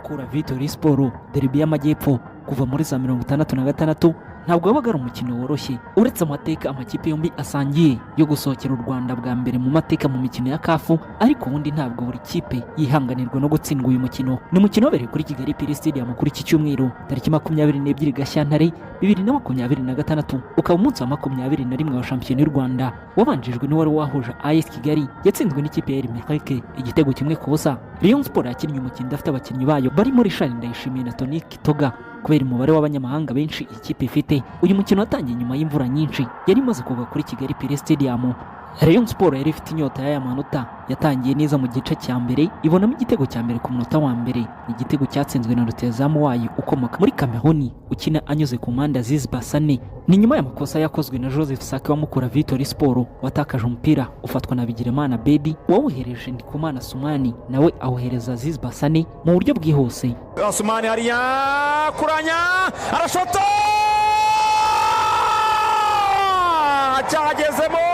Mukura Victory Sport derby y'amajyepfo kuva muri za 66 ntabwo wabaga ari umukino woroshye uretse amateka amakipe yombi asangiye yo gusohokera u Rwanda bwa mbere mu mateka mu mikino ya kafu, ariko ubundi ntabwo buri kipe yihanganirwa no gutsindwa uyu mukino. Ni umukino wabereye kuri Kigali Pele Stadium kuri iki cyumweru tariki 22 Gashyantare 2026, ukaba umunsi wa 21 wa shampiyona y'u Rwanda wabanjijwe n'uwari wahuje AS Kigali yatsinzwe n'ikipe ya yaribwe igitego kimwe ku busa. Rayon Sport yakinnye umukino idafite abakinnyi bayo bari muri Shani Ndayishimiye na Tony Kitoga kubera umubare w'abanyamahanga benshi ikipe ifite. Uyu mukino watangiye nyuma y'imvura nyinshi yari imaze kugwa kuri Kigali Pele Stadium. Rayon Sport yari ifite inyota y'aya manota, yatangiye neza mu gice cya mbere ibonamo igitego cya mbere ku munota wa mbere, igitego cyatsinzwe na rutezamu wayo ukomoka muri Cameroon ukina anyuze ku mpande Basane. Ni nyuma y'amakosa yakozwe na Joseph Sake wa Mukura Victory Sport watakaje umupira ufatwa na Bigiremana Bedi wawuhereje Ndikumana Sumani nawe awuhereza Basane mu buryo bwihuse. Sumani hariya kuranya arashota cyagezemo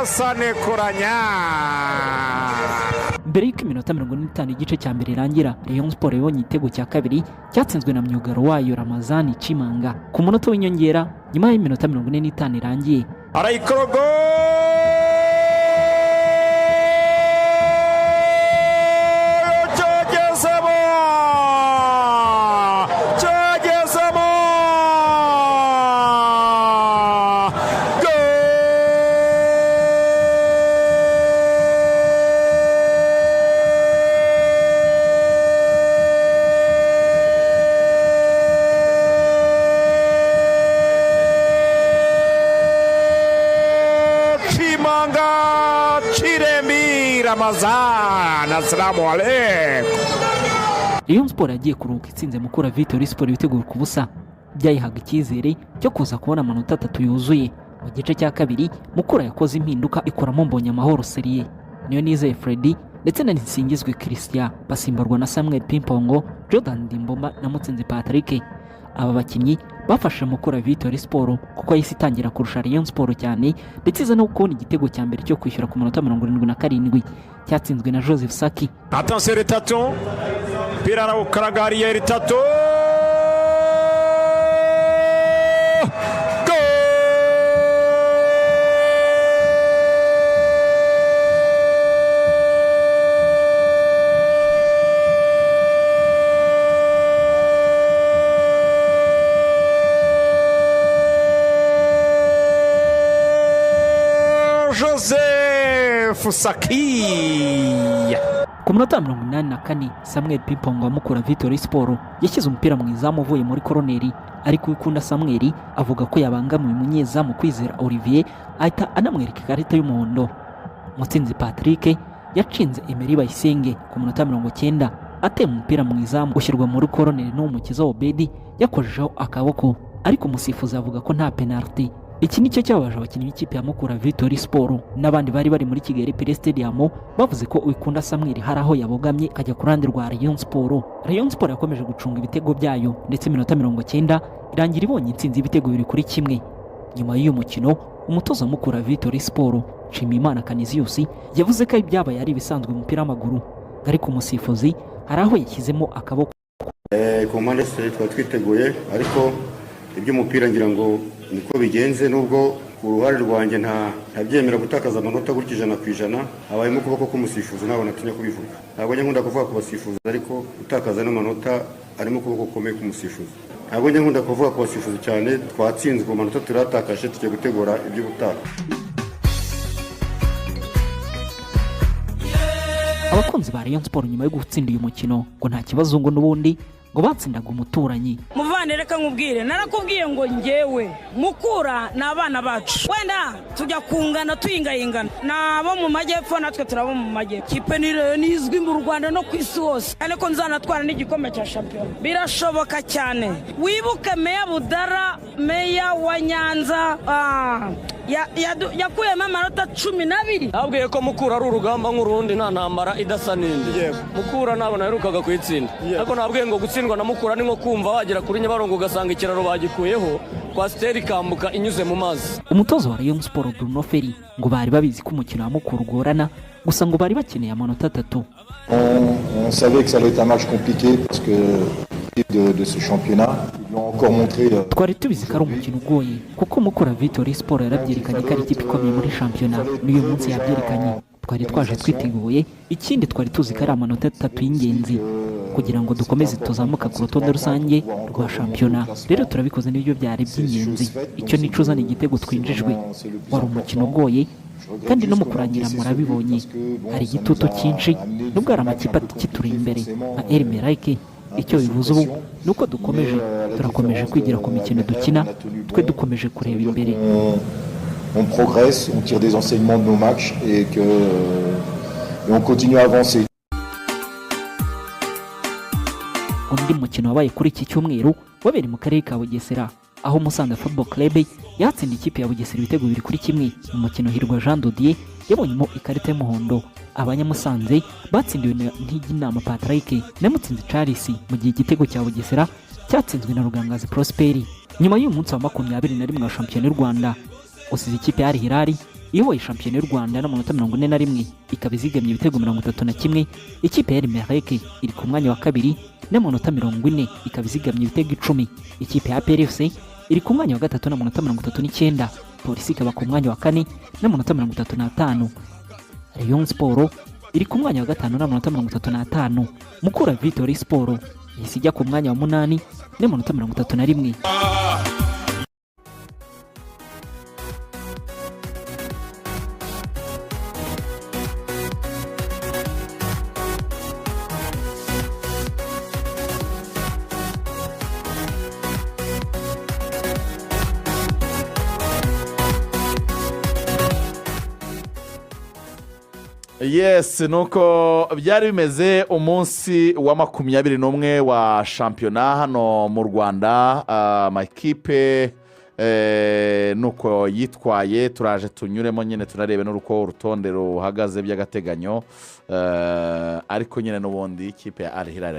Basane kuranya. Mbere y'uko iminota 45 igice cya mbere irangira, Rayon Sport yabonye igitego cya kabiri cyatsinzwe na myugaro wayo Ramazani Chimanga ku munota w'inyongera nyuma y'iminota 45 irangiye. Arayikorogo Ramazan. Assalamu alaikum. Rayon Sport yagiye kuruhuka itsinze Mukura Victory Sport ibitego ku busa, byayihaga icyizere cyo kuza kubona amanota 3 yuzuye. Mu gice cya kabiri Mukura yakoze impinduka ikoramo Mbonyamahoro Serie, niyo nizeye Freddy ndetse na Nsingizwe Christian basimbarwa na Samuel Pimpongo, Jordan Dimbomba na Mutsinzi Patrick. Aba bakinnyi bafashe Mukura Victory Sport kuko yahise itangira kurusha Rayon Sport cyane ndetse iza no kubona igitego cya mbere cyo kwishyura ku munota 77 cyatsinzwe na Joseph Saki. Attention Retato Pirara ukaragari ya Retato Joseph Saki. Ku munota 84 Samuel Pimpongo wa Mukura Victory Sport yashyize umupira mu izamu uvuye muri koroneri, ariko ukunda Samuel avuga ko yabangamiye umunyezamu Kwizera Olivier ahita anamwereka ikarita y'umuhondo. Mutsinzi Patrick yacinze Emery Bayisenge ku munota 90 atema umupira mu izamu ushyirwa muri koroneri n'umukiza Obedi yakojejeho akaboko, ariko umusifuzi avuga ko nta penalty. Iki nicyo cyabaje abakinnyi b'ikipe ya Mukura Victory Sport n'abandi bari muri Kigali Pele Stadium bavuze ko Uwikunda Samuel hari aho yabogamye akajya ku ruhande rwa Rayon Sport. Rayon Sport yakomeje gucunga ibitego byayo ndetse iminota 90 irangira ibonye intsinzi y'ibitego 2-1. Nyuma y'uyu mukino umutoza Mukura Victory Sport Nshimiyimana Canisius yavuze ko ibyabaye ari bisanzwe mu mupira w'amaguru, ariko umusifuzi hari aho yashyizemo akaboko. Ku mpande twiteguye, ariko iby'umupira ngira ngo niko bigenze, nubwo ku ruhare rwanjye ntabyemera gutakaza amanota gutya 100%. Habayemo kuboko k'umusifuzi ntabwo natinya kubivuga, ntabwo nkunda kuvuga ku basifuzi, ariko gutakaza n'amanota arimo kuboko komeye k'umusifuzi. Ntabwo nkunda kuvuga ku basifuzi cyane, twatsinzwe ku manota turatakaje tugiye gutegura iby'ubutaha. Abakunzi ba Rayon Sport nyuma yo gutsinda uyu mukino ngo nta kibazo ngo n'ubundi ngo batsindaga umuturanyi. Muvane reka nkubwire, narakubwiye ngo ngewe Mukura n'abana bacu wenda tujya kungana tuyingayingana nabo mu majyepfo natwe turabo mu majyepfo. Kipe ni Rayon izwi mu Rwanda no ku isi hose, ariko nzanatwara n'igikombe cya shampiyona birashoboka cyane. Wibuke Meya Budara meya wa Nyanza yakuyemo amanota 12. Nabwiye ko Mukura ari urugamba nk'urundi nta ntambara idasa n'indi. Mukura ntabwo naherukaga kuyitsinda, ariko nabwiye ngo gutsindwa na Mukura ni nko kumva wagera kuri Nyabarongo ugasanga ikiraro bagikuyeho kwasiteri ikambuka inyuze mu mazi. Umutozo wa Rayon Sport Bruno Ferry ngo bari babizi ko umukino wa Mukura ugorana, gusa ngo bari bakeneye amanota 3. On savait que ça allait être un match compliqué parce que de ce championnat ils l'ont encore montré. Twari tubizi ko ari umukino ugoye kuko Mukura Victory Sport yarabyerekanye ko ari ikipe ikomeye muri shampiyona, n'uyu munsi yabyerekanye. Twari twaje twiteguye, ikindi twari tuzi ko ari amanota 3 y'ingenzi kugira ngo dukomeze tuzamuka ku rutonde rusange rwa shampiyona. Rero turabikoze n'ibyo byari by'ingenzi. Icyo nicuza ni igitego twinjijwe, wari umukino ugoye kandi no mu kurangira murabibonye hari igitutu cyinshi nubwo ari amakipe kituri imbere nka Elmerike. Icyo bivuze ubu nuko turakomeje kwigira ku mikino dukina, twe dukomeje kureba imbere. On progresse, on tire des enseignements de nos matchs et on continue à avancer. Undi mukino wabaye kuri iki cyumweru wabereye mu karere ka Bugesera, aho Musanze Football Club yatsinda ikipe ya Bugesera ibitego 2-1. Mu mukino Hirwa Jean Dodier yabonyemo ikarita y'umuhondo. Abanyamusanze batsindiwe na Ntiginama Patrick na Mutsinzi Charles, mu gihe igitego cya Bugesera cyatsinzwe na Rugangazi Prosperi. Nyuma y'uyu munsi wa 21 wa shampiyona y'u Rwanda, usize ikipe ya Hilal iyoboye shampiyona y'u Rwanda n'amanota 41, ikaba izigamye ibitego 31. Ikipe ya Elmerike iri ku mwanya wa kabiri n'amanota 40, ikaba izigamye ibitego 10. Ikipe ya PRFC iri ku mwanya wa gatatu n'amanota 39. Polisi ikaba ku mwanya wa 4 n'amanota 35. Rayon Sport iri ku mwanya wa 5 n'amanota 35. Mukura Victory Sport isijya ku mwanya wa 8 n'amanota 31. Yes, nuko byari bimeze umunsi wa 21 wa shampiyona hano mu Rwanda. Amakipe nuko yitwaye, turaje tunyuremo nyine tunarebe n'uruko urutonde ruhagaze by'agateganyo, ariko nyine n'ubundi ikipe ya Al Hilal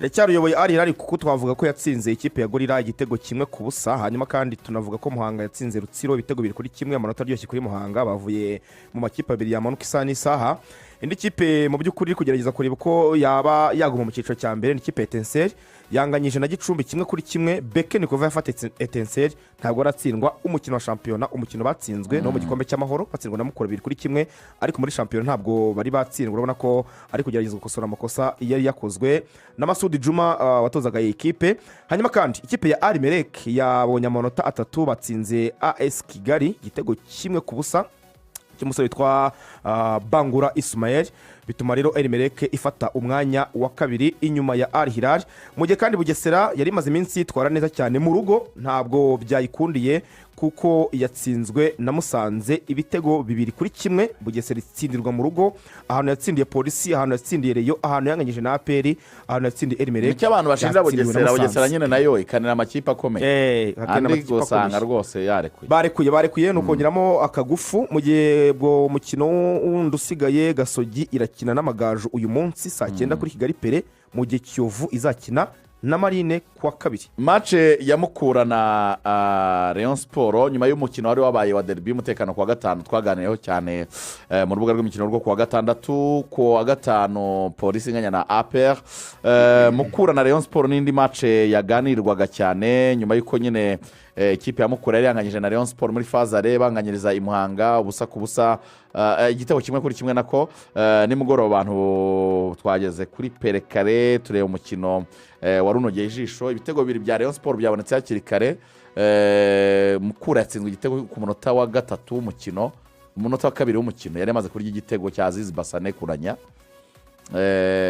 iracyaruyoboye Al Hilal kuko twavuga ko yatsinze ikipe ya Gorira igitego 1-0. hanyuma kandi tunavuga ko Muhanga yatsinze Rutsiro ibitego 2-1. amanota aryoshye kuri Muhanga, bavuye mu makipe abiri yamanuka isaha n'isaha. Indi kipe mu by'ukuri kugerageza kureba uko yaba yaguma mu cyiciro cya mbere ni ikipe Etincelle, yanganyije na Gicumbi 1-1. Beke Nikova yafata Etincelle, ntabwo aratsindwa umukino wa shampiyona. Umukino batsinzwe no mu gikombe cy'amahoro batsindwa na Mukura 2-1, ariko muri shampiyona ntabwo bari batsindwa. Urabona ko ari kugerageza gukosora amakosa yari yakozwe na Masudi Juma watozaga iyi kipe. Hanyuma kandi ikipe ya Elmerike yabonye amanota 3, batsinze AS Kigali igitego 1-0 cy'umusore witwa Bangura Ismael, bituma rero Elmerike ifata umwanya wa kabiri inyuma ya Al Hilal. Mu gihe kandi Bugesera yari imaze iminsi yitwara neza cyane mu rugo, ntabwo byayikundiye kuko yatsinzwe na Musanze ibitego 2-1. Bugesera itsindirwa mu rugo, ahantu yatsindiye Polisi, ahantu yatsindiye Rayon, ahantu yanganyije na APR, ahantu yatsindiye Elmerike. Icyo abantu bashinja Bugesera nyine nayo ikanira amakipe akomeye, andi gusanga rwose barekuye no kongeramo akagufu. Mu gihe bwo umukino wundi usigaye Gasogi irakina n'Amagaju uyu munsi saa 9 kuri Kigali Pere, mu gihe Kiyovu izakina na Marine kuwa kabiri. Match ya Mukura na Rayon Sport nyuma y'umukino wari wabaye wa derby umutekano kuwa 5 twaganiyeho cyane mu rubuga rw'imikino rwo kuwa 6. Kuwa 5 Polisi inganya na APR. Mukura na Rayon Sport n'indi match yaganirwaga cyane nyuma y'uko nyine ikipe ya Mukura yari yanganyije na Rayon Sport muri fazare, banganyiriza i Muhanga ubusa ku busa, igitego 1-1 nako. Nimugoroba abantu twageze kuri Perekare tureba umukino warunogeye ijisho. Ibitego 2 bya Rayon Sport byabonetse hakiri kare. Mukura yatsinzwe igitego ku munota wa 3 w'umukino, umunota wa 2 w'umukino yari amaze kurya igitego cya Aziz Basane kuranya.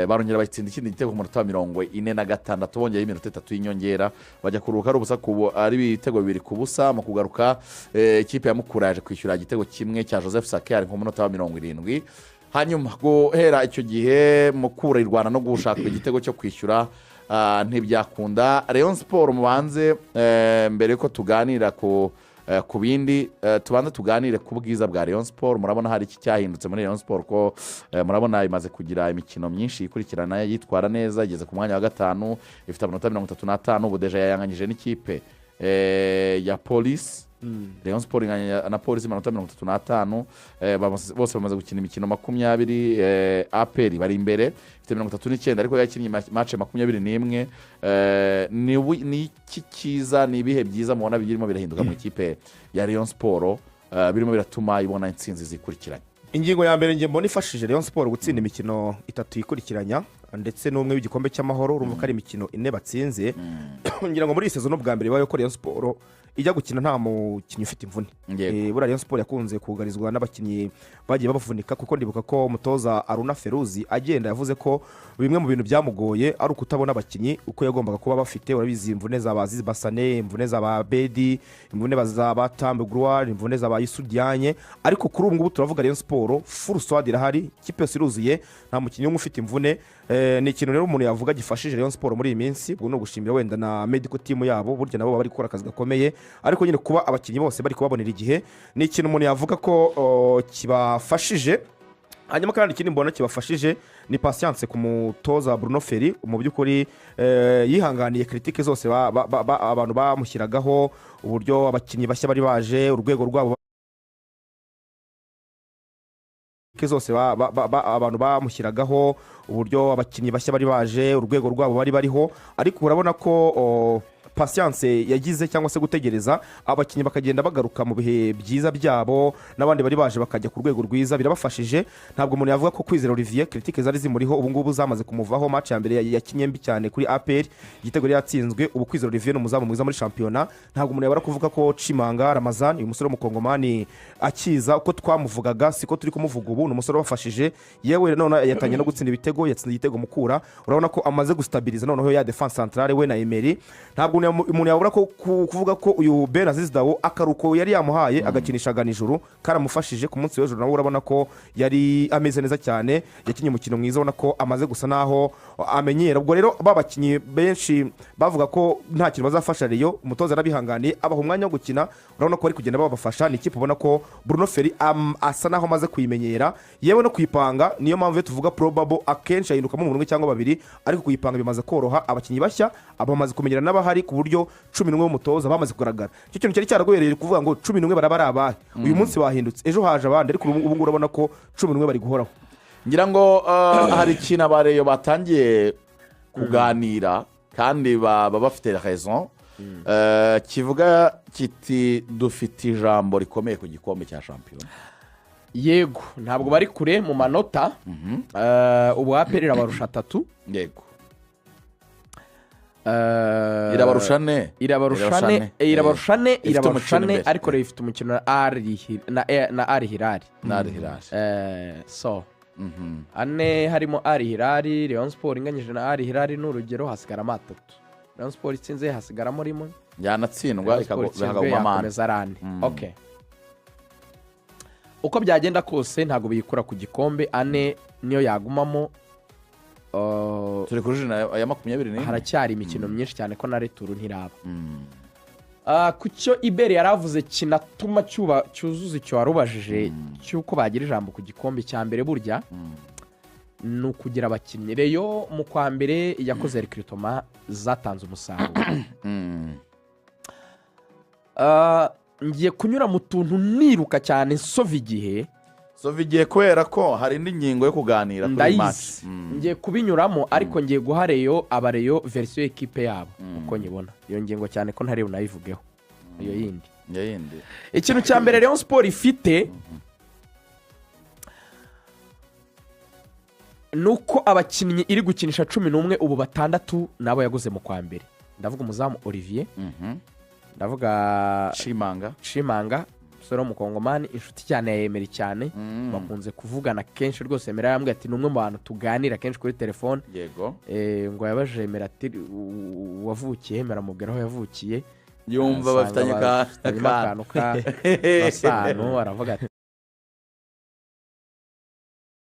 Barongera bayitsinda ikindi gitego ku munota wa 46, bongeye iminota 3 y'inyongera bajya kuruhuka ubusa ku ari ibitego 2 ku busa. Mu kugaruka ikipe ya Mukura yaje kwishyura igitego 1 cya Joseph Sakari ku munota wa 70. hanyuma guhera icyo gihe Mukura irwana no gushaka igitego cyo kwishyura ntibyakunda. Rayon Sport mubanze mbere yuko tuganira ku bindi tubanza tuganire ku bwiza bwa Rayon Sport. Murabona hari iki cyahindutse muri Rayon Sport ko murabona imaze kugira imikino myinshi ikurikirana yitwara neza, igeze ku mwanya wa 5, ifite amanota 35. Ubu deja yayanganyije n'ikipe ya Police. Rayon Sport na Police amanota 35, bose bamaze gukina imikino 20. APR bari imbere ifite 39 ariko yakinnye match 21. Ni iki cyiza, ni ibihe byiza mubona birimo birahinduka mu ikipe ya Rayon Sport birimo biratuma ibona intsinzi zikurikiranye? Ingingo ya mbere nge mbona ifashije Rayon Sport gutsinda imikino 3 yikurikiranya ndetse n'umwe w'igikombe cy'amahoro. Urumva ko ari imikino 4 batsinze. Ngira ngo muri iyi season bwa mbere bayo ko Rayon Sport ijya gukina nta mukinnyi ufite imvune. Buriya Rayon Sport yakunze kugarizwa n'abakinnyi bagiye babavunika, kuko ndibuka ko umutoza Aruna Feruzi agenda yavuze ko bimwe mu bintu byamugoye ari ukutabona abakinnyi uko yagombaga kuba bafite. Urabizi imvune za Bazizi Basane, imvune za ba Bedi, imvune za Batambe Gloire, imvune za ba Yisudianye. Ariko kuri ubu ngubu turavuga Rayon Sport full squad irahari, ikipe yose iruzuye, nta mukinnyi umwe ufite imvune. Ni ikintu rero umuntu yavuga gifashije Rayon Sport muri iyi minsi. Ubwo no gushimira wenda na medical team yabo, burya nabo bari gukora akazi gakomeye, ariko nyine kuba abakinnyi bose bari kubabonera igihe ni ikintu umuntu yavuga ko kibafashije. Hanyuma kandi ikindi mbona kibafashije ni patience ku mutoza Bruno Ferri. Mu by'ukuri yihanganiye critique zose abantu bamushyiragaho, uburyo abakinnyi bashya bari baje, urwego rwabo zose abantu bamushyiragaho, uburyo abakinnyi bashya bari baje, urwego rwabo bari bariho. Ariko urabona ko patience yagize cyangwa se gutegereza abakinnyi bakagenda bagaruka mu bihe byiza byabo, n'abandi bari baje bakajya ku rwego rwiza, birabafashije. Ntabwo umuntu yavuga ko Kwizera Olivier critique zari zimuriho ubu ngubu zamaze kumuvaho. Match ya mbere yakinye mbi cyane kuri APR, igitego yatsinzwe. Ubu Kwizera Olivier ni umuzamu mwiza muri shampiyona. Ntabwo umuntu yabara kuvuga ko Chimanga Ramazan, uyu musore w'umukongomani akiza uko twamuvugaga siko turi kumuvuga. Ubu ni umusore wafashije, yewe none yatangiye no gutsinda ibitego, yatsinze igitego Mukura. Urabona ko amaze gustabiliza noneho ya defense centrale we na Emery. Ntabwo umuntu yabura ko kuvuga ko uyu Ben Aziz Dawo akaruko yari yamuhaye agakinishaga nijoro karamufashije ku munsi w'ejo. Nawe urabona ko yari ameze neza cyane, yakinye umukino mwiza, ubona ko amaze gusa naho amenyera. Ubwo rero babakinyi benshi bavuga ko nta kintu bazafasha Rayon, umutoza arabihanganiye abaha umwanya wo gukina. Urabona ko bari kugenda babafasha. Ni ikipe ubona ko Bruno Ferri asa naho amaze kuyimenyera, yewe no kuyipanga. Niyo mpamvu tuvuga probable akenshi ahindukamo umuntu cyangwa babiri, ariko kuyipanga bimaze koroha. Abakinnyi bashya abamaze kumenyera n'abahari ku buryo 11 w'umutoza bamaze kugaragara. Icyo kintu cyari cyaragoyereye kuvuga ngo 11 barabara abahe. Uyu munsi bahindutse, ejo haje abandi, ariko ubu ngubu urabona ko 11 bari guhoraho. Ngira ngo hari ikintu abareyo batangiye kuganira kandi baba bafite raison, kivuga kiti dufite ijambo rikomeye ku gikombe cya shampiyona. Yego, ntabwo bari kure mu manota. Ubu APR irabarusha 3. Yego, irabarushane ariko rero ifite umukino na Al Hilal. So ane harimo Al Hilal, Rayon Sport inganyije na Al Hilal n'urugero hasigara 3. Rayon Sport itsinze hasigaramo rimwe, yanatsindwa ikaguma amande. Okay, uko byagenda kose ntabwo biyikura ku gikombe. Ane niyo yagumamo. Turi kuri jana ya 21. Haracyari imikino myinshi cyane ko na returu ntiraba. Kucyo Ibere yaravuze kinatuma cyuzuza icyo warubajije cyuko bagira ijambo ku gikombe cya mbere. Burya ni ukugira abakinnyi. Rayon mu kwa mbere yakoze recruitment zatanze umusaruro. Ngiye kunyura mu tuntu niruka cyane nsova igihe kubera ko hari indi ngingo yo kuganira kuri match. Ngiye kubinyuramo, ariko ngiye guha Rayon abareyo version equipe yabo uko nyibona iyo ngingo, cyane ko ntari bunayivugeho iyo yindi. Ikintu cya mbere Rayon Sport ifite nuko abakinnyi iri gukinisha 11 ubu 6 nabo yaguze mu kwa mbere. Ndavuga umuzamu Olivier, ndavuga Chimanga soro mukongomani, inshuti cyane ya Emery cyane. Bakunze kuvugana kenshi rwose. Emery yambwiye ati numwe mu bantu tuganira kenshi kuri telefone. Yego, ngo yabaje Emery ati wavukiye, Emery amubwira aho yavukiye, yumva bafitanye akantu ka basano, aravuga ati